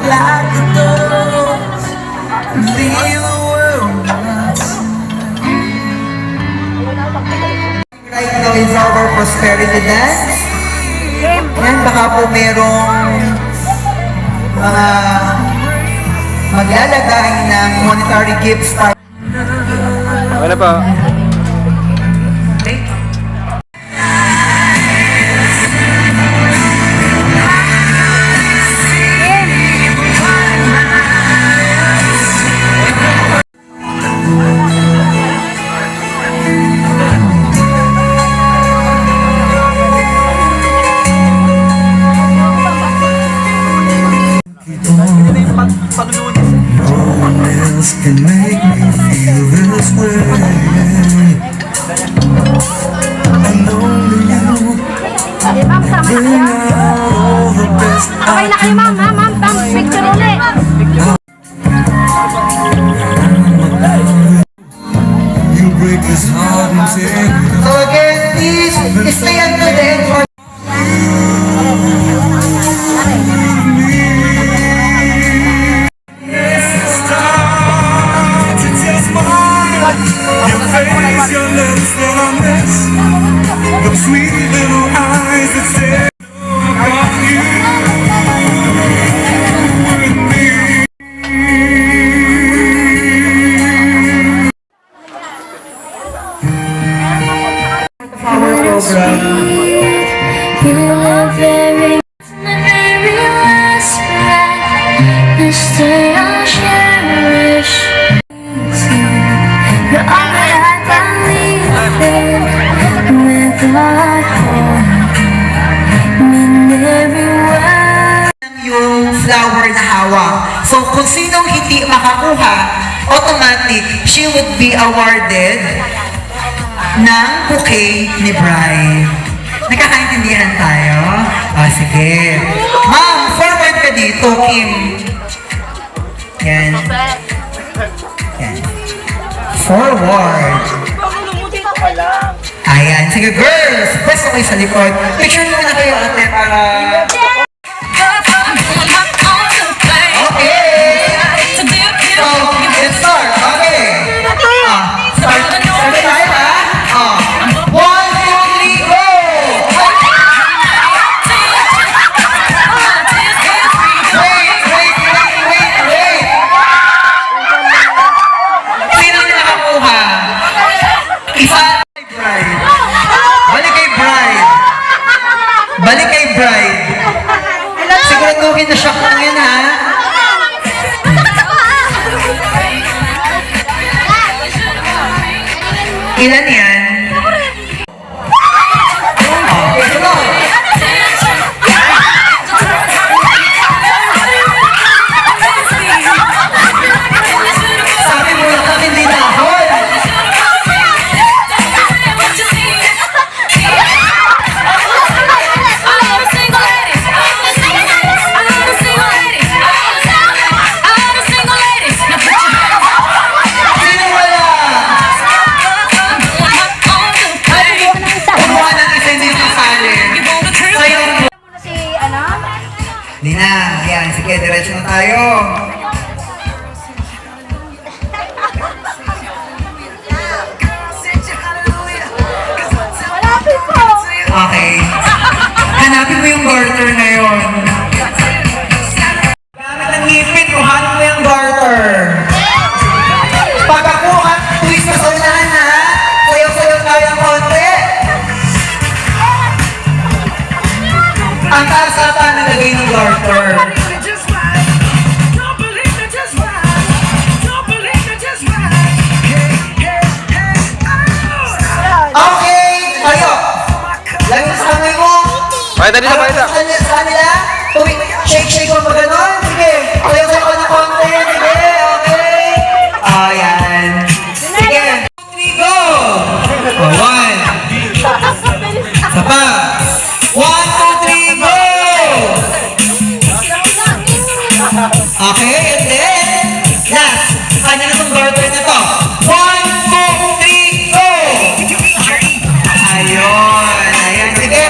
Like the doors, leave the world right now is our prosperity dance. Yan, baka po merong mga maglalagay ng monetary gifts para Okay na po. Can make me feel this way. And only you bring out all the best. Okay na kayo, ma'am. Ma'am, picture ulit. You break this heart and take it. So again, please stay until the end for Your face, your lips that I miss. The sweet little eyes that say about you and me. our program. You love very the very last breath, Mr. I'll cherish you. You're all that I believe in, without holding in every word. Yung flower na hawak. So kung sinong hindi makakuha, automatic, she would be awarded ng bouquet ni Bride. Nakakaintindihan tayo? Sige. Ma'am, forward ka dito, Kim. Yan. Yan. Forward. Ayan. Sige, girls. Pwesto kayo sa likod. Picture muna kayo, ate, para... Okay. So, let's start. Okay. Start tayo, ha? 1, 2, 3, go! Wait. Sino na nakakuha? Isa kay Bride. Balik kay Bride. Siguraduhin na shock lang yan, ha? Ilan yan? Sabi mo na kami hindi na ako. Sino wala? Kumuha ng isa hindi kasali. Sa'yo. Hindi na. Ayan, sige, diretso na tayo. Okay. Hanapin mo yung garter ngayon. Gamit ang ngipin, kuhanin mo yung garter. Pag ako at twist na sa unahan, ha? Sayaw-sayaw tayo ng konti. Ang taas ata nalagay ng garter. Okay, tayo. Lagi sa kamay mo. Pakita dito, pakita. Sa kanila. Shake mo pa ganon. Sige. Sayaw-sayaw ka ng konti. Sige, okay. Ayan. Sige. 3, go! 1. Isa pa. 1, 2, 3, go! Okay, and then, last. Kanya na itong garter na to. 1, 2, 3, go! Ayun. Ayan. Sige.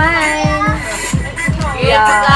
Smile! Yeah.